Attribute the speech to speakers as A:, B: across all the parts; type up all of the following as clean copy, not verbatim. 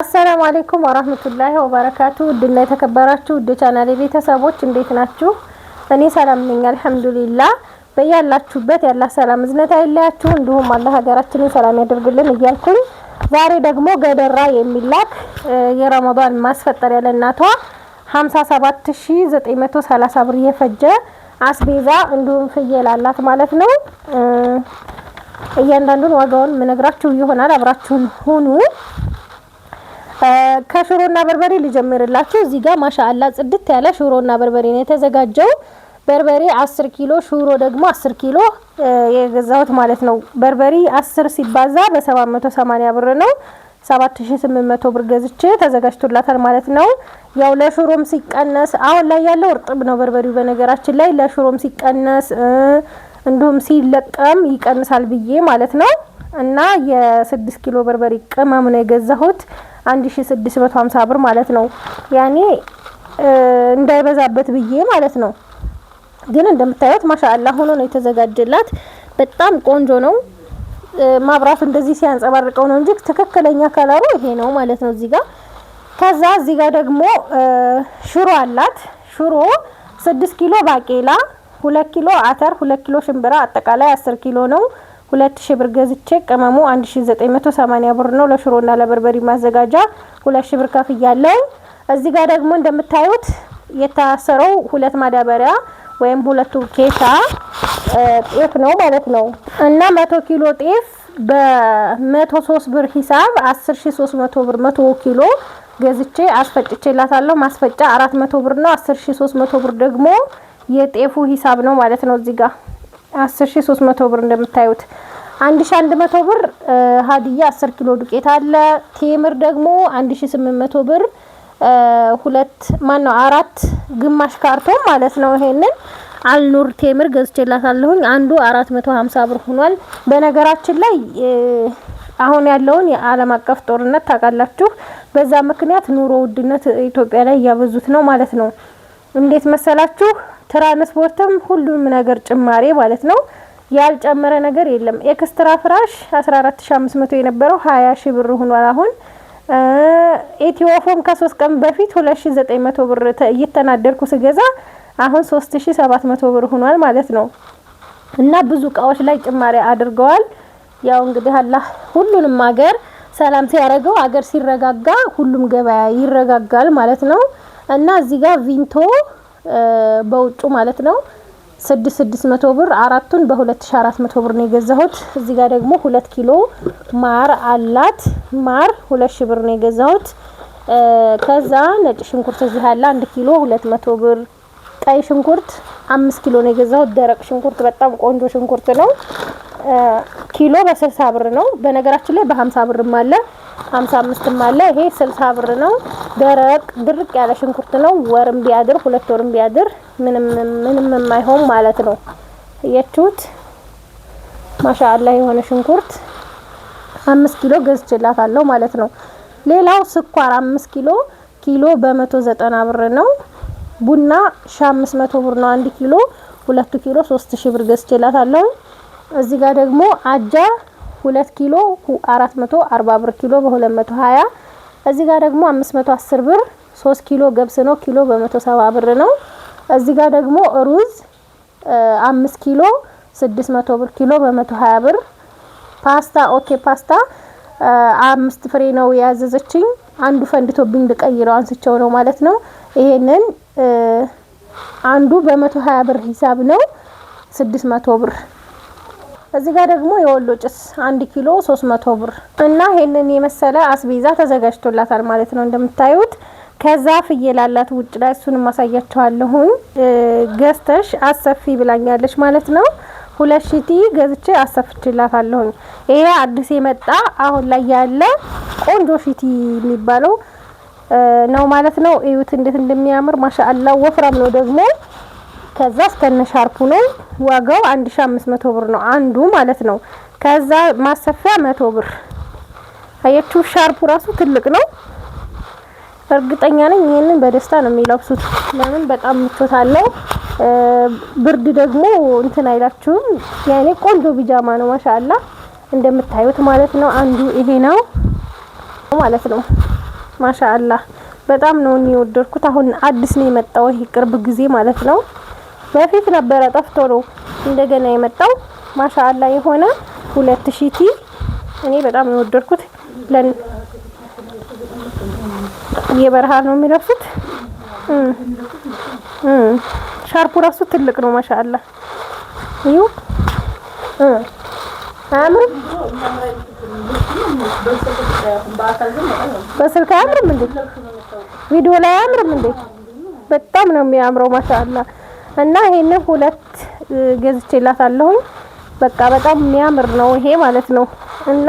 A: السلام عليكم ورحمة الله وبركاته ودنا የተከበራችሁ ውድ ቻናሌ ቤተሰቦች እንዴት ናችሁ? እኔ ሰላም ነኝ አልহামዱሊላህ። በያላችሁበት ያላ ሰላም እዝነት አይለያችሁ እንዲሁም አላህ ሀገራችንን ሰላም ያደርግልን እያልኩኝ ዛሬ ደግሞ ገደራ የሚላክ የረመዳን ማስፈጠሪያ ለእናቷ 57930 ብር የፈጀ አስቤዛ እንዲሁም ፍየል አላት ማለት ነው። እያንዳንዱን ዋጋውን ምነግራችሁ ይሆናል። አብራችሁን ሁኑ። ከሽሮና በርበሬ ልጀምርላችሁ። እዚህ ጋር ማሻአላ ጽድት ያለ ሽሮና በርበሬ ነው የተዘጋጀው። በርበሬ 10 ኪሎ፣ ሽሮ ደግሞ 10 ኪሎ የገዛሁት ማለት ነው። በርበሬ 10 ሲባዛ በ780 ብር ነው። 7800 ብር ገዝቼ ተዘጋጅቶላታል ማለት ነው። ያው ለሽሮም ሲቀነስ አሁን ላይ ያለው እርጥብ ነው በርበሬው። በነገራችን ላይ ለሽሮም ሲቀነስ እንዲሁም ሲለቀም ይቀንሳል ብዬ ማለት ነው። እና የ6 ኪሎ በርበሬ ቅመም ነው የገዛሁት 1650 ብር ማለት ነው። ያኔ እንዳይበዛበት ብዬ ማለት ነው። ግን እንደምታዩት ማሻአላ ሆኖ ነው የተዘጋጀላት። በጣም ቆንጆ ነው። ማብራቱ እንደዚህ ሲያንጸባርቀው ነው እንጂ ትክክለኛ ከለሩ ይሄ ነው ማለት ነው እዚህ ጋር። ከዛ እዚህ ጋር ደግሞ ሽሮ አላት። ሽሮ 6 ኪሎ ባቄላ፣ 2 ኪሎ አተር፣ 2 ኪሎ ሽምብራ አጠቃላይ 10 ኪሎ ነው። 2000 ብር ገዝቼ ቅመሙ 1980 ብር ነው። ለሽሮና ለበርበሬ ማዘጋጃ 2000 ብር ከፍያለሁ። እዚህ ጋር ደግሞ እንደምታዩት የታሰረው 2 ማዳበሪያ ወይም 2 ኬሻ ጤፍ ነው ማለት ነው። እና 100 ኪሎ ጤፍ በ103 ብር ሂሳብ 10300 ብር 100 ኪሎ ገዝቼ አስፈጭቼላታለሁ። ማስፈጫ 400 ብር ነው። 10300 ብር ደግሞ የጤፉ ሂሳብ ነው ማለት ነው እዚህ ጋር 10300 ብር እንደምታዩት 1100 ብር ሀዲያ 10 ኪሎ ዱቄት አለ። ቴምር ደግሞ 1800 ብር አራት ግማሽ ካርቶን ማለት ነው። ይሄንን አልኑር ቴምር ገዝቼላታለሁኝ። አንዱ 450 ብር ሆኗል። በነገራችን ላይ አሁን ያለውን የዓለም አቀፍ ጦርነት ታውቃላችሁ። በዛ ምክንያት ኑሮ ውድነት ኢትዮጵያ ላይ ያበዙት ነው ማለት ነው። እንዴት መሰላችሁ? ትራንስፖርትም ሁሉም ነገር ጭማሬ ማለት ነው። ያልጨመረ ነገር የለም። ኤክስትራ ፍራሽ 14500 የነበረው 20000 ብር ሆኗል አሁን። ኢትዮፎም ከ3 ቀን በፊት 2900 ብር እየተናደርኩ ስገዛ አሁን 3700 ብር ሆኗል ማለት ነው። እና ብዙ እቃዎች ላይ ጭማሬ አድርገዋል። ያው እንግዲህ አላህ ሁሉንም ሀገር ሰላም ሲያደርገው ሀገር ሲረጋጋ ሁሉም ገበያ ይረጋጋል ማለት ነው። እና እዚህ ጋር ቪንቶ በውጩ ማለት ነው 6600 ብር አራቱን በ2400 ብር ነው የገዛሁት። እዚህ ጋር ደግሞ 2 ኪሎ ማር አላት። ማር 2000 ብር ነው የገዛሁት። ከዛ ነጭ ሽንኩርት እዚህ አለ 1 ኪሎ 200 ብር። ቀይ ሽንኩርት 5 ኪሎ ነው የገዛሁት። ደረቅ ሽንኩርት በጣም ቆንጆ ሽንኩርት ነው። ኪሎ በ60 ብር ነው። በነገራችን ላይ በ50 ብርም አለ 55ም አለ። ይሄ 60 ብር ነው። ደረቅ ድርቅ ያለ ሽንኩርት ነው። ወርም ቢያድር 2 ወርም ቢያድር ምንም የማይሆን ማለት ነው። እያችሁት ማሻአላ የሆነ ሽንኩርት 5 ኪሎ ገዝቼላታለሁ ማለት ነው። ሌላው ስኳር 5 ኪሎ በ190 ብር ነው። ቡና 500 ብር ነው 1 ኪሎ። 2 ኪሎ 3000 ብር ገዝቼላታለሁ። እዚህ ጋር ደግሞ አጃ 2 ኪሎ 440 ብር ኪሎ በ220። እዚህ ጋር ደግሞ 510 ብር 3 ኪሎ ገብስ ነው። ኪሎ በ170 ብር ነው። እዚህ ጋር ደግሞ ሩዝ 5 ኪሎ 600 ብር ኪሎ በ120 ብር። ፓስታ ፓስታ 5 ፍሬ ነው ያዘዘችኝ። አንዱ ፈንድቶብኝ ልቀይረው አንስቸው ነው ማለት ነው። ይሄንን አንዱ በ120 ብር ሂሳብ ነው 600 ብር። እዚህ ጋር ደግሞ የወሎ ጭስ 1 ኪሎ 300 ብር እና ይሄንን የመሰለ አስቤዛ ተዘጋጅቶላታል ማለት ነው እንደምታዩት። ከዛ ፍየል አላት ውጭ ላይ እሱንም ማሳያችኋለሁ። ገዝተሽ አሰፊ ብላኛለች ማለት ነው። 2000 ገዝቼ አሰፍችላታለሁ። ይሄ አዲስ የመጣ አሁን ላይ ያለ ቆንጆ ሺቲ የሚባለው ነው ማለት ነው። እዩት እንዴት እንደሚያምር ማሻአላ። ወፍራም ነው ደግሞ። ከዛ እስከነ ሻርፑ ነው። ዋጋው 1500 ብር ነው አንዱ ማለት ነው። ከዛ ማሰፊያ 100 ብር። አያችሁ ሻርፑ ራሱ ትልቅ ነው። እርግጠኛ ነኝ ይሄንን በደስታ ነው የሚለብሱት። ለምን በጣም ምቾት አለው። ብርድ ደግሞ እንትን አይላችሁም። ያኔ ቆንጆ ቢጃማ ነው ማሻአላ እንደምታዩት ማለት ነው። አንዱ ይሄ ነው ማለት ነው። ማሻአላህ በጣም ነው የወደድኩት። አሁን አዲስ ነው የመጣው ይሄ ቅርብ ጊዜ ማለት ነው። በፊት ነበረ ጠፍቶ ነው እንደገና የመጣው። ማሻአላህ የሆነ 2000 ቲ እኔ በጣም ነው የወደድኩት። የበረሃ ነው የሚለብሱት። ሻርፑ ራሱ ትልቅ ነው ማሻአላህ። ይሁ አያምርም? በስልክ አያምርም እንዴ? ቪዲዮ ላይ አያምርም እንዴ? በጣም ነው የሚያምረው ማሻአላህ። እና ይሄንን 2 ገዝቼላታለሁ። በቃ በጣም የሚያምር ነው ይሄ ማለት ነው። እና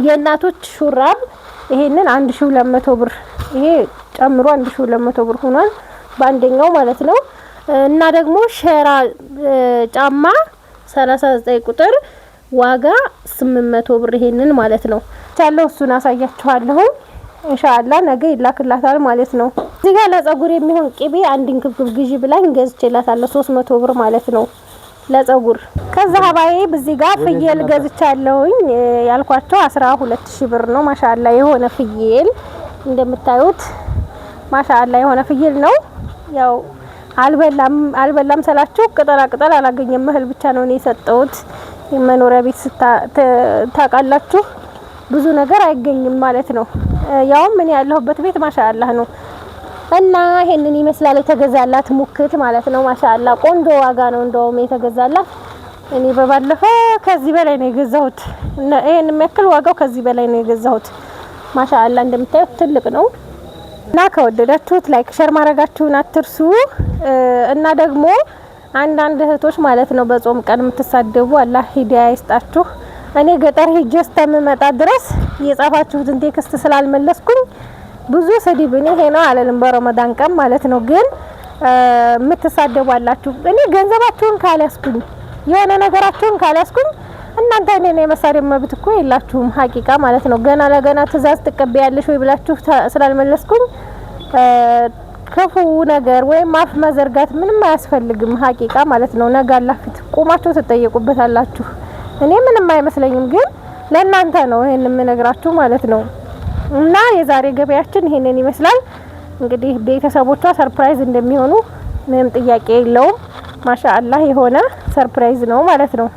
A: የእናቶች ሹራብ ይሄንን 1200 ብር፣ ይሄ ጨምሮ 1200 ብር ሆኗል በአንደኛው ማለት ነው። እና ደግሞ ሸራ ጫማ 39 ቁጥር ዋጋ 800 ብር ይሄንን ማለት ነው። ታለው እሱን አሳያችኋለሁ ኢንሻአላህ ነገ ይላክላታል ማለት ነው። እዚህ ጋር ለፀጉር የሚሆን ቅቤ አንድ እንክብክብ ግዢ ብላኝ ገዝቼላታለሁ 300 ብር ማለት ነው ለፀጉር። ከዛ ሀባዬ በዚህ ጋር ፍየል ገዝቻለሁኝ ያልኳቸው 12000 ብር ነው። ማሻአላህ የሆነ ፍየል እንደምታዩት ማሻአላህ የሆነ ፍየል ነው። ያው አልበላም ሰላችሁ ቅጠላ ቅጠል አላገኘም፣ እህል ብቻ ነው እኔ የሰጠሁት። የመኖሪያ ቤት ታውቃላችሁ ብዙ ነገር አይገኝም ማለት ነው። ያው ምን ያለሁበት ቤት ማሻአላህ ነው። እና ይሄንን ይመስላል የተገዛላት ሙክት ማለት ነው። ማሻአላህ ቆንጆ ዋጋ ነው እንደውም የተገዛላት። እኔ በባለፈው ከዚህ በላይ ነው የገዛሁት። ይሄን የሚያክል ዋጋው ከዚህ በላይ ነው የገዛሁት። ማሻአላህ እንደምታዩት ትልቅ ነው። እና ከወደዳችሁት ላይክ ሼር ማድረጋችሁን አትርሱ። እና ደግሞ አንዳንድ እህቶች ማለት ነው በጾም ቀን የምትሳደቡ አላህ ሂዳያ ይስጣችሁ። እኔ ገጠር ሄጄ እስከምመጣ ድረስ የጻፋችሁትን ቴክስት ስላልመለስኩኝ ብዙ ስድብ እኔ ይሄ ነው አለልም በረመዳን ቀን ማለት ነው። ግን የምትሳደቡ አላችሁ። እኔ ገንዘባችሁን ካልያዝኩኝ የሆነ ነገራችሁን ካልያዝኩኝ እናንተ እኔን የመሳደብ መብት እኮ የላችሁም ሀቂቃ ማለት ነው። ገና ለገና ትእዛዝ ትቀበያለሽ ወይ ብላችሁ ስላልመለስኩኝ ክፉ ነገር ወይም አፍ መዘርጋት ምንም አያስፈልግም ሀቂቃ ማለት ነው። ነገ አላህ ፊት ቆማችሁ ትጠየቁበታላችሁ። እኔ ምንም አይመስለኝም፣ ግን ለእናንተ ነው ይሄን የምነግራችሁ ማለት ነው። እና የዛሬ ገበያችን ይሄንን ይመስላል። እንግዲህ ቤተሰቦቿ ሰርፕራይዝ እንደሚሆኑ ምንም ጥያቄ የለውም። ማሻአላህ የሆነ ሰርፕራይዝ ነው ማለት ነው።